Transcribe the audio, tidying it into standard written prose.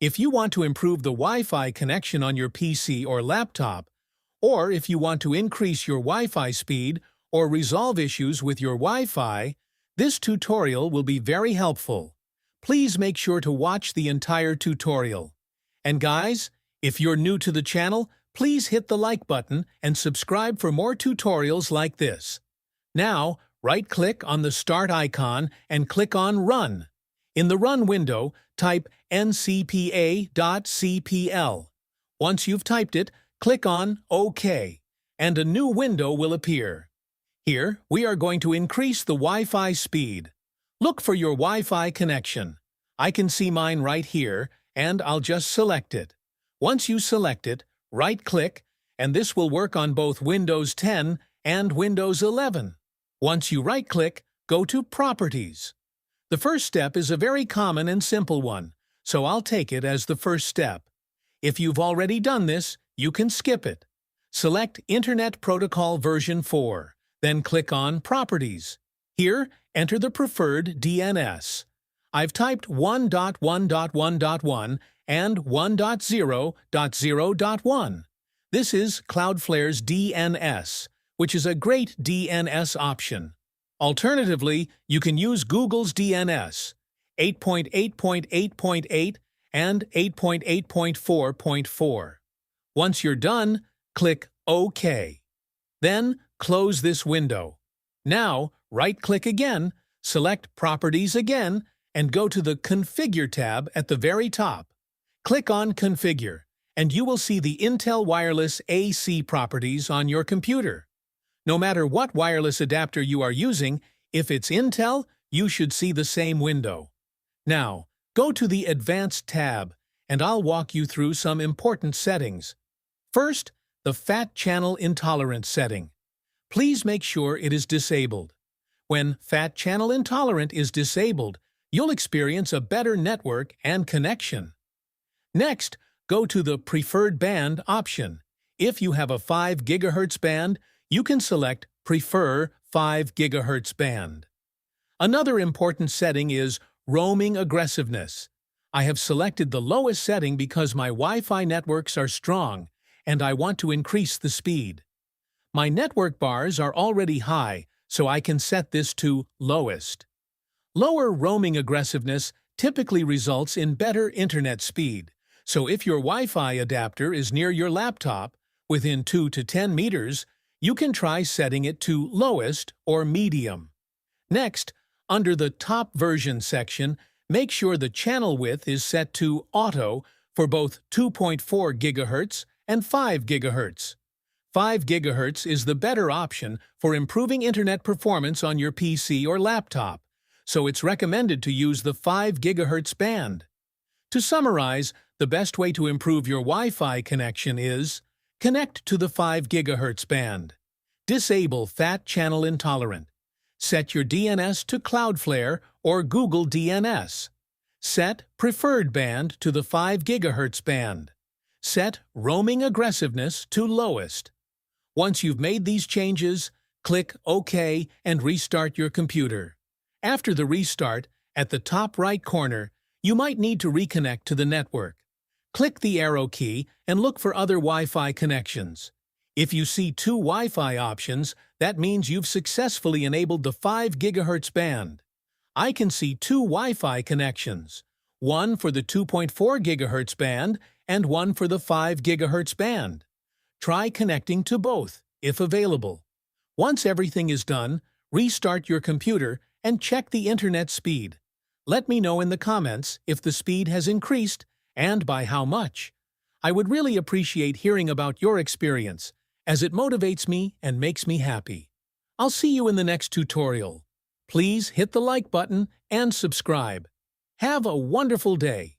If you want to improve the Wi-Fi connection on your PC or laptop, or if you want to increase your Wi-Fi speed or resolve issues with your Wi-Fi, this tutorial will be very helpful. Please make sure to watch the entire tutorial. And guys, if you're new to the channel, please hit the like button and subscribe for more tutorials like this. Now, right-click on the Start icon and click on Run. In the Run window, type ncpa.cpl. Once you've typed it, click on OK, and a new window will appear. Here, we are going to increase the Wi-Fi speed. Look for your Wi-Fi connection. I can see mine right here, and I'll just select it. Once you select it, right-click, and this will work on both Windows 10 and Windows 11. Once you right-click, go to Properties. The first step is a very common and simple one, so I'll take it as the first step. If you've already done this, you can skip it. Select Internet Protocol version 4, then click on Properties. Here, enter the preferred DNS. I've typed 1.1.1.1 and 1.0.0.1. This is Cloudflare's DNS, which is a great DNS option. Alternatively, you can use Google's DNS, 8.8.8.8 and 8.8.4.4. Once you're done, click OK. Then, close this window. Now, right-click again, select Properties again, and go to the Configure tab at the very top. Click on Configure, and you will see the Intel Wireless AC properties on your computer. No matter what wireless adapter you are using, if it's Intel, you should see the same window. Now, go to the Advanced tab, and I'll walk you through some important settings. First, the Fat Channel Intolerance setting. Please make sure it is disabled. When Fat Channel Intolerant is disabled, you'll experience a better network and connection. Next, go to the Preferred Band option. If you have a 5 GHz band, you can select Prefer 5 GHz band. Another important setting is Roaming Aggressiveness. I have selected the lowest setting because my Wi-Fi networks are strong, and I want to increase the speed. My network bars are already high, so I can set this to lowest. Lower roaming aggressiveness typically results in better internet speed, so if your Wi-Fi adapter is near your laptop, within 2 to 10 meters, you can try setting it to lowest or medium. Next, under the Top Version section, make sure the channel width is set to Auto for both 2.4 GHz and 5 GHz. 5 GHz is the better option for improving internet performance on your PC or laptop, so it's recommended to use the 5 GHz band. To summarize, the best way to improve your Wi-Fi connection is: connect to the 5 GHz band. Disable Fat Channel Intolerant. Set your DNS to Cloudflare or Google DNS. Set Preferred Band to the 5 GHz band. Set Roaming Aggressiveness to lowest. Once you've made these changes, click OK and restart your computer. After the restart, at the top right corner, you might need to reconnect to the network. Click the arrow key and look for other Wi-Fi connections. If you see 2 Wi-Fi options, that means you've successfully enabled the 5 GHz band. I can see 2 Wi-Fi connections, one for the 2.4 GHz band and one for the 5 GHz band. Try connecting to both, if available. Once everything is done, restart your computer and check the internet speed. Let me know in the comments if the speed has increased and by how much. I would really appreciate hearing about your experience, as it motivates me and makes me happy. I'll see you in the next tutorial. Please hit the like button and subscribe. Have a wonderful day.